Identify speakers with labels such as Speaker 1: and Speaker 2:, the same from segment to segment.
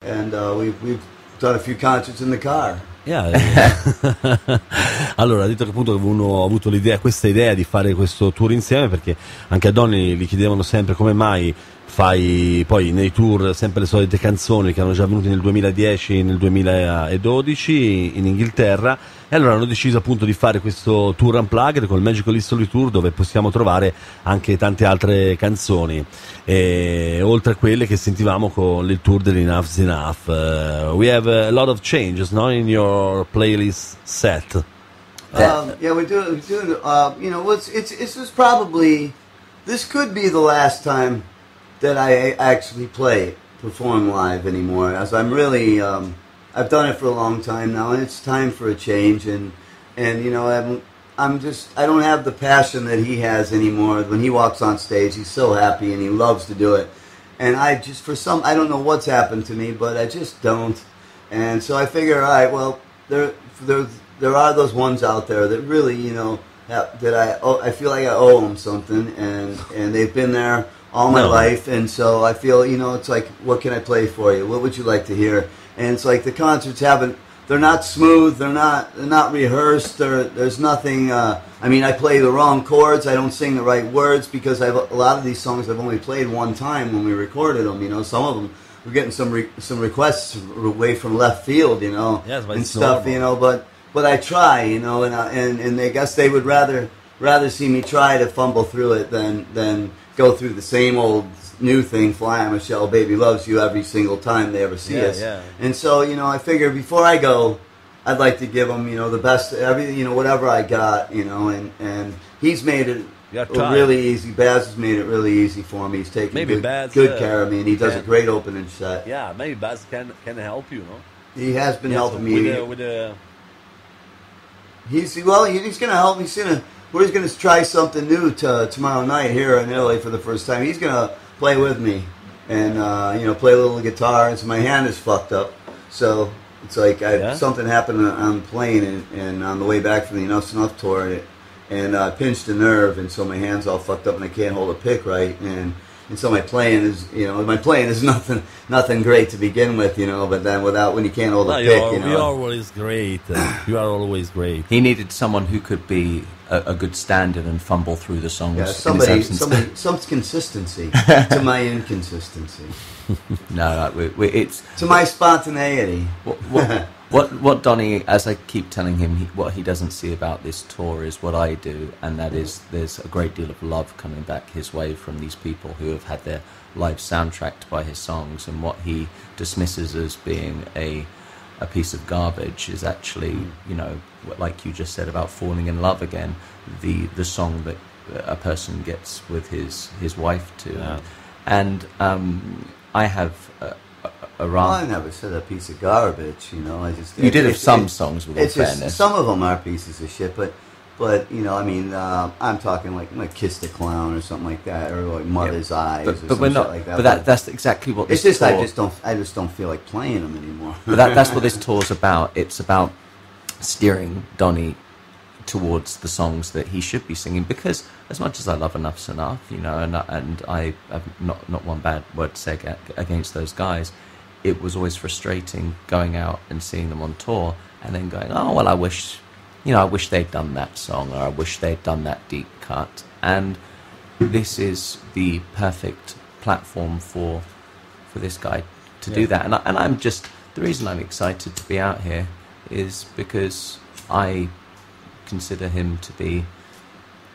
Speaker 1: and we've done a few concerts in the car.
Speaker 2: Yeah. Allora, ha detto che appunto uno ha avuto questa idea di fare questo tour insieme, perché anche a Donnie gli chiedevano sempre come mai fai poi nei tour sempre le solite canzoni che erano già venute nel 2010, nel 2012 in Inghilterra, e allora hanno deciso appunto di fare questo tour unplugged con il Magical History Tour, dove possiamo trovare anche tante altre canzoni, oltre a quelle che sentivamo con il tour dell'Enough's Enough. We have a lot of changes, no, in your playlist set.
Speaker 1: Yeah, we're doing. You know, it's just probably, this could be the last time that I actually perform live anymore. As I'm really, I've done it for a long time now, and it's time for a change. And you know, I don't have the passion that he has anymore. When he walks on stage, he's so happy and he loves to do it. And I just, I don't know what's happened to me, but I just don't. And so I figure, all right, well, there are those ones out there that really, you know, that I feel like I owe them something, and they've been there all my life, and so I feel, you know, it's like, what can I play for you? What would you like to hear? And it's like the concerts they're not smooth, they're not rehearsed, there's nothing, I mean, I play the wrong chords, I don't sing the right words, because a lot of these songs I've only played one time when we recorded them, you know. Some of them, we're getting some requests away from left field, you know, and stuff, normal. You know, but I try, you know, and I guess they would rather see me try to fumble through it than go through the same old new thing, Fly on Michelle, Baby Loves You, every single time they ever see us. Yeah. And so, you know, I figure before I go, I'd like to give them, you know, the best, everything, you know, whatever I got, you know, and he's made it really easy. Baz has made it really easy for me. He's taken good care of me, and he does a great opening set.
Speaker 2: Yeah, maybe Baz can help you, no?
Speaker 1: He has been helping me. He's going to help me. We're going to try something new tomorrow night here in Italy for the first time. He's going to play with me and you know, play a little guitar. And so my hand is fucked up, so it's like something happened on the plane and on the way back from the Enough's Enough tour, and I pinched a nerve, and so my hand's all fucked up and I can't hold a pick right, and so my playing is nothing great to begin with, you know. But then when you can't hold a pick, you know,
Speaker 2: you're always great. You are always great.
Speaker 3: He needed someone who could be a good stand-in and fumble through the songs.
Speaker 1: Yeah, some consistency to my inconsistency.
Speaker 3: No, it's
Speaker 1: to my spontaneity.
Speaker 3: What Donnie, as I keep telling him, what he doesn't see about this tour is what I do, and that is there's a great deal of love coming back his way from these people who have had their lives soundtracked by his songs, and what he dismisses as being a piece of garbage is actually, you know, like you just said about falling in love again, the song that a person gets with his wife to. Yeah. And I have
Speaker 1: I never said a piece of garbage, you know.
Speaker 3: You did have some songs with all fairness.
Speaker 1: Some of them are pieces of shit, but you know, I mean, I'm talking like Kiss the Clown or something like that, or like Mother's Eyes, or some shit like that.
Speaker 3: But that's exactly what this
Speaker 1: it's just
Speaker 3: tour,
Speaker 1: I just don't feel like playing them anymore.
Speaker 3: But that's what this tour's about. It's about steering Donnie towards the songs that he should be singing, because as much as I love Enough's Enough, you know, and I have not one bad word to say against those guys, it was always frustrating going out and seeing them on tour and then going, oh well, I wish they'd done that song, or I wish they'd done that deep cut. And this is the perfect platform for this guy to do that. And I'm just, the reason I'm excited to be out here is because I consider him to be,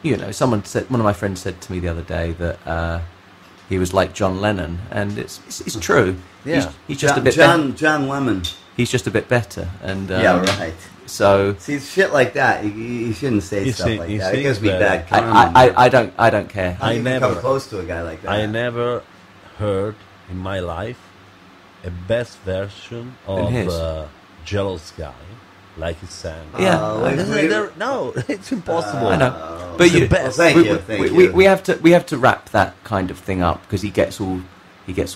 Speaker 3: you know, one of my friends said to me the other day that he was like John Lennon, and it's true.
Speaker 1: Yeah,
Speaker 3: he's just a bit
Speaker 1: John Lemon.
Speaker 3: He's just a bit better, and
Speaker 1: yeah, right.
Speaker 3: So
Speaker 1: see, shit like that, you shouldn't say stuff like that. It gives me bad
Speaker 3: karma. I don't care.
Speaker 1: I never come close to a guy like that.
Speaker 2: I never heard in my life a best version of Jealous Guy. Like he sang.
Speaker 3: Yeah.
Speaker 2: No, it's impossible.
Speaker 3: I know. But
Speaker 2: the best.
Speaker 1: Thank you.
Speaker 3: We have to wrap that kind of thing up, because he gets all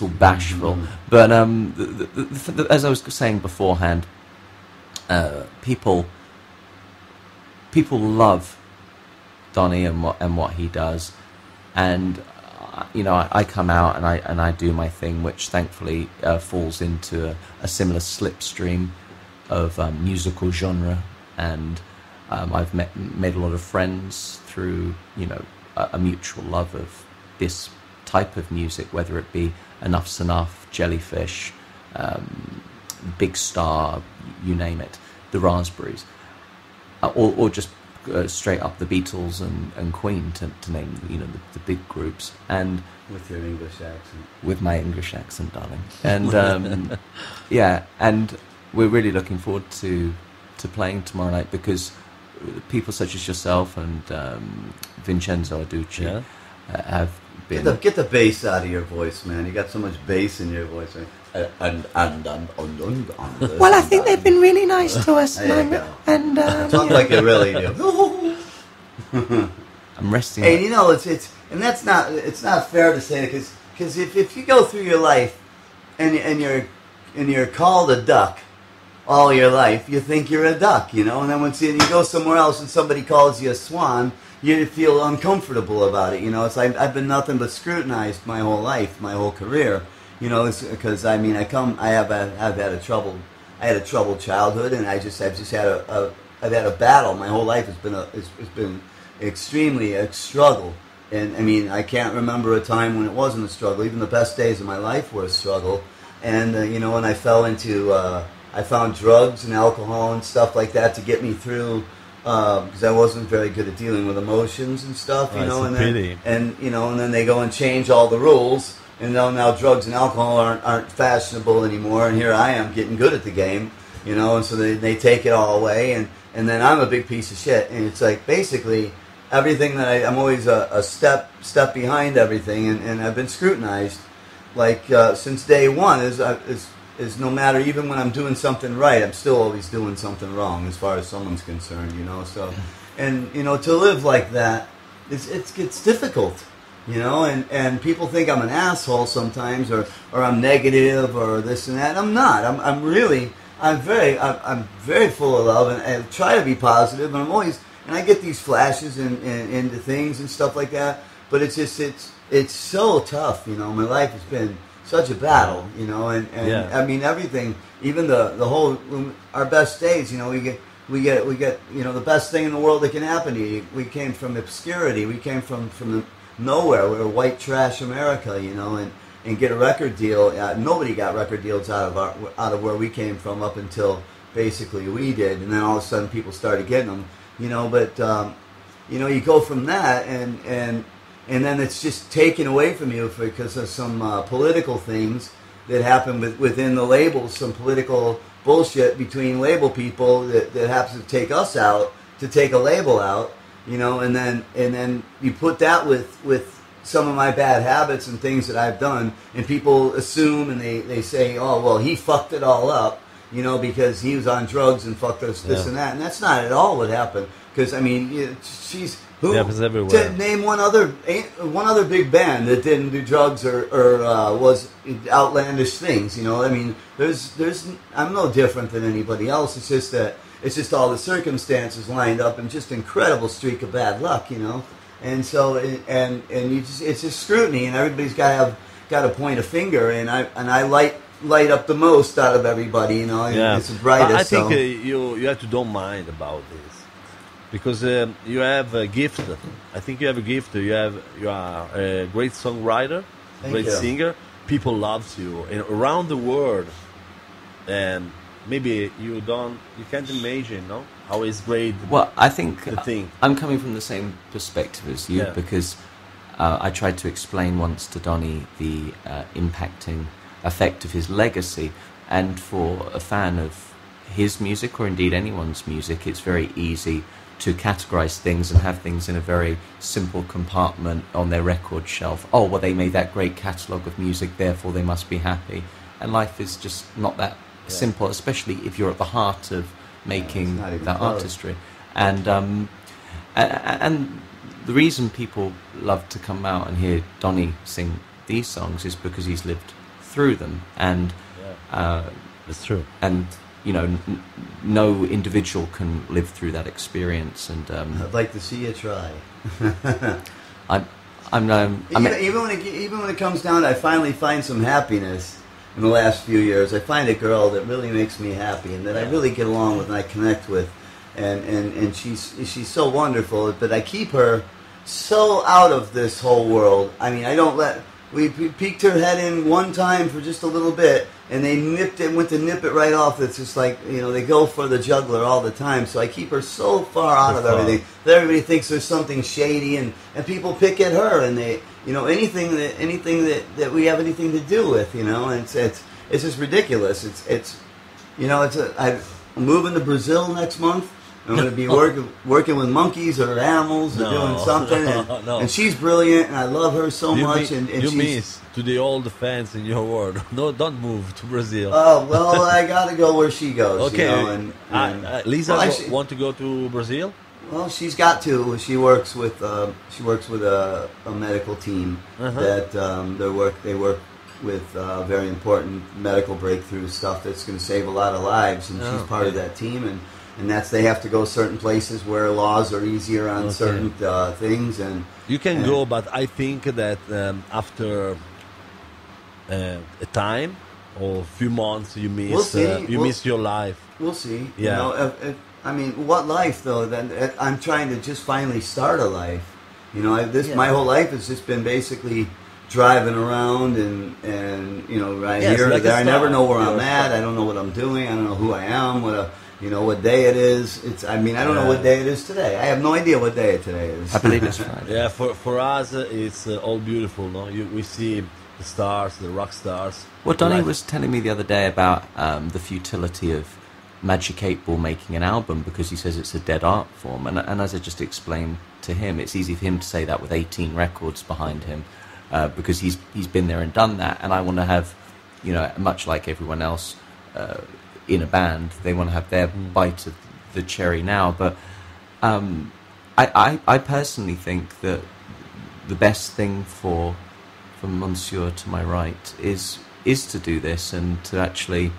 Speaker 3: bashful. But as I was saying beforehand, people love Donnie and what he does, and I come out and I do my thing, which thankfully falls into a similar slipstream of musical genre, and I've made a lot of friends through a mutual love of this type of music, whether it be Enough's Enough, Jellyfish, Big Star, you name it, the Raspberries, or just straight up the Beatles and Queen, to name the big groups. And
Speaker 1: with your English accent,
Speaker 3: with my English accent, darling. And yeah, and we're really looking forward to playing tomorrow night, because people such as yourself and Vincenzo Aducci have been...
Speaker 1: Get the bass out of your voice, man. You got so much bass in your voice, right?
Speaker 3: Well, I think they've been really nice to us, and
Speaker 1: talk like you really do.
Speaker 3: I'm resting.
Speaker 1: Hey, it's and it's not fair to say, because if you go through your life and you're called a duck all your life, you think you're a duck, and then once you go somewhere else and somebody calls you a swan, you feel uncomfortable about it. It's like I've been nothing but scrutinized my whole life, my whole career. Because I had a troubled childhood, and I've had a battle. My whole life has been extremely a struggle, and I mean I can't remember a time when it wasn't a struggle. Even the best days of my life were a struggle, and when I fell into I found drugs and alcohol and stuff like that to get me through. Because I wasn't very good at dealing with emotions and stuff, and then they go and change all the rules. And now drugs and alcohol aren't fashionable anymore, and here I am getting good at the game, and so they take it all away, and then I'm a big piece of shit, and it's like basically everything that I'm always a step behind everything, and I've been scrutinized like since day one is no matter, even when I'm doing something right, I'm still always doing something wrong as far as someone's concerned, so, and to live like that, it's difficult. And people think I'm an asshole sometimes, or I'm negative, or this and that. I'm not. I'm very full of love, and I try to be positive. And I get these flashes into things and stuff like that. But it's so tough. My life has been such a battle. I mean everything, even the whole our best days. We get the best thing in the world that can happen to you. We came from obscurity. We came from the nowhere. We were white trash America, and get a record deal. Nobody got record deals out of where we came from up until basically we did, and then all of a sudden people started getting them, But you go from that, and then it's just taken away from you because of some political things that happen within the labels, some political bullshit between label people that happens to take us out, to take a label out. And then you put that with some of my bad habits and things that I've done, and people assume and they say, oh, well, he fucked it all up, because he was on drugs and fucked us this and that, and that's not at all what happened. Because I mean, it happens everywhere. Name one other big band that didn't do drugs or was outlandish things. I mean, I'm no different than anybody else. It's just that. It's just all the circumstances lined up and just incredible streak of bad luck, And so and it's just scrutiny, and everybody's got to point a finger, and I light up the most out of everybody, It's the brightest.
Speaker 2: I think you have to don't mind about this, because you have a gift. I think you have a gift. You are a great songwriter, great singer. People loves you around the world, and maybe you can't imagine, how it's great.
Speaker 3: Well, I think I'm coming from the same perspective as you, because I tried to explain once to Donnie the impacting effect of his legacy, and for a fan of his music, or indeed anyone's music, it's very easy to categorize things and have things in a very simple compartment on their record shelf. Oh, well, they made that great catalogue of music, therefore they must be happy. And life is just not that simple, especially if you're at the heart of making that artistry. And the reason people love to come out and hear Donnie sing these songs is because he's lived through them, and
Speaker 2: it's true.
Speaker 3: And no individual can live through that experience. And
Speaker 1: I'd like to see you try. Even when it comes down, I finally find some happiness in the last few years. I find a girl that really makes me happy and that I really get along with and I connect with, and she's so wonderful. But I keep her so out of this whole world. I mean, I don't let. We peeked her head in one time for just a little bit, and they went to nip it right off. It's just like, they go for the juggler all the time. So I keep her so far out of everything that everybody thinks there's something shady, and people pick at her, and they, anything that we have anything to do with, and it's just ridiculous. I'm moving to Brazil next month. I'm going to be working with monkeys or animals or doing something, and she's brilliant, and I love her so much. And
Speaker 2: you miss to the old fans in your world. No, don't move to Brazil.
Speaker 1: Oh well, I got to go where she goes.
Speaker 2: Okay, Lisa want to go to Brazil?
Speaker 1: Well, she's got to. She works with a medical team that they work with very important medical breakthrough stuff that's going to save a lot of lives, and she's part of that team, and that's they have to go certain places where laws are easier on certain things. And
Speaker 2: you can go, but I think that after a time or a few months, you miss miss your life.
Speaker 1: We'll see.
Speaker 2: Yeah.
Speaker 1: I mean, what life though? Then I'm trying to just finally start a life. My whole life has just been basically driving around and right here or there. I never know where I'm at. I don't know what I'm doing. I don't know who I am. What day it is. I don't know what day it is today. I have no idea what day today is.
Speaker 3: I believe it's Friday.
Speaker 2: Yeah, for us, it's all beautiful. No, we see the stars, the rock stars.
Speaker 3: Well, Donnie was telling me the other day about the futility of Magic 8 Ball making an album because he says it's a dead art form. And as I just explained to him, it's easy for him to say that with 18 records behind him because he's been there and done that. And I want to have, much like everyone else in a band, they want to have their bite of the cherry now. But I personally think that the best thing for Monsieur to my right is to do this and to actually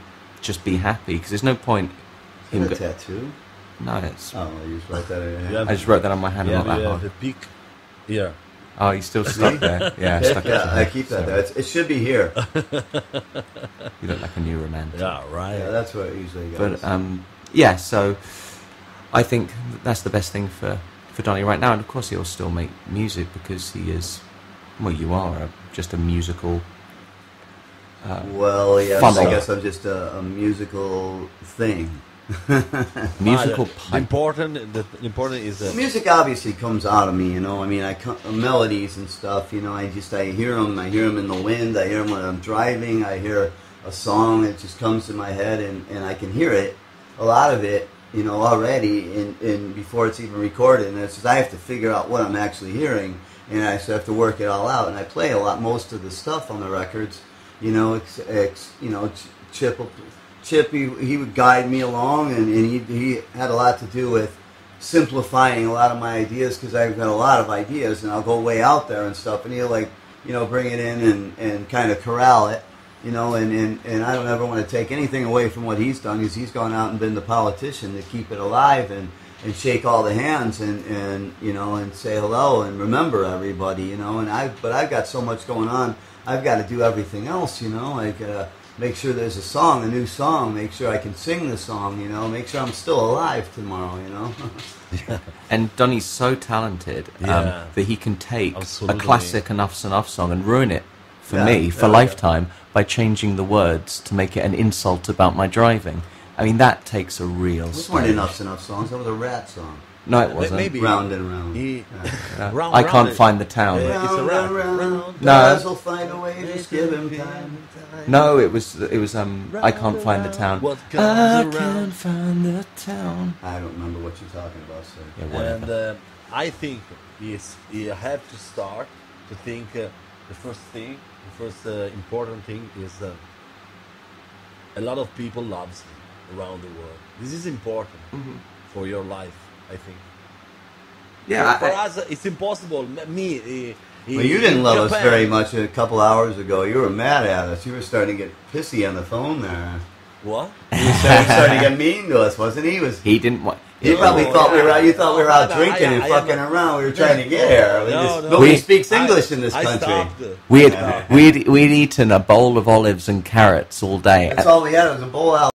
Speaker 3: just be happy, because there's no point
Speaker 1: him a tattoo.
Speaker 3: No, it's.
Speaker 1: Oh, you just wrote that in your hand.
Speaker 3: I just wrote that on my hand.
Speaker 2: Yeah,
Speaker 3: not that hard.
Speaker 2: The peak. Yeah.
Speaker 3: Oh, he's still stuck there. Yeah, stuck
Speaker 1: I keep that there. It should be here.
Speaker 3: You look like a new romantic.
Speaker 2: Yeah, right.
Speaker 1: Yeah, that's what it usually goes.
Speaker 3: But so I think that's the best thing for Donnie right now, and of course he'll still make music because he is. Well, you are just a musical.
Speaker 1: Well, yes,
Speaker 3: funnel.
Speaker 1: I guess I'm just a musical thing.
Speaker 3: Musical
Speaker 2: the important is that
Speaker 1: music obviously comes out of me. I mean, melodies and stuff. I hear them. I hear them in the wind. I hear them when I'm driving. I hear a song that just comes to my head, and I can hear it, a lot of it, already in before it's even recorded. And it's just I have to figure out what I'm actually hearing, and I just have to work it all out. And I play most of the stuff on the records. Chip, he would guide me along, and he had a lot to do with simplifying a lot of my ideas, because I've got a lot of ideas, and I'll go way out there and stuff, and he'll bring it in and kind of corral it, and I don't ever want to take anything away from what he's done, because he's gone out and been the politician to keep it alive and shake all the hands and say hello and remember everybody, but I've got so much going on. I've got to do everything else, make sure there's a new song, make sure I can sing the song, make sure I'm still alive tomorrow,
Speaker 3: And Donnie's so talented that he can take a classic Enough's Enough song and ruin it for me, for lifetime, by changing the words to make it an insult about my driving. I mean, that takes a real
Speaker 1: Those weren't Enough's Enough songs, that was a Rat song.
Speaker 3: No, it wasn't.
Speaker 2: Maybe
Speaker 1: Round and round.
Speaker 3: I can't find the town.
Speaker 2: It's a round.
Speaker 1: No, will find a way. Just give him time.
Speaker 3: No, it was. I can't find the town. I can't find the town.
Speaker 1: I don't remember what you're talking about, sir.
Speaker 3: Yeah, whatever.
Speaker 2: And I think you have to start to think. The first important thing is a lot of people loves me around the world. This is important for your life. I think.
Speaker 3: Yeah,
Speaker 2: for us, it's impossible. Me.
Speaker 1: Well, you didn't love us very much a couple hours ago. You were mad at us. You were starting to get pissy on the phone there.
Speaker 2: What?
Speaker 1: He was starting to get mean to us, wasn't he?
Speaker 3: He didn't want.
Speaker 1: You probably thought we were out. You thought we were out drinking and fucking around. We were trying to get here. Nobody speaks English in this country.
Speaker 3: We'd eaten a bowl of olives and carrots all day.
Speaker 1: That's all we had. It was a bowl out.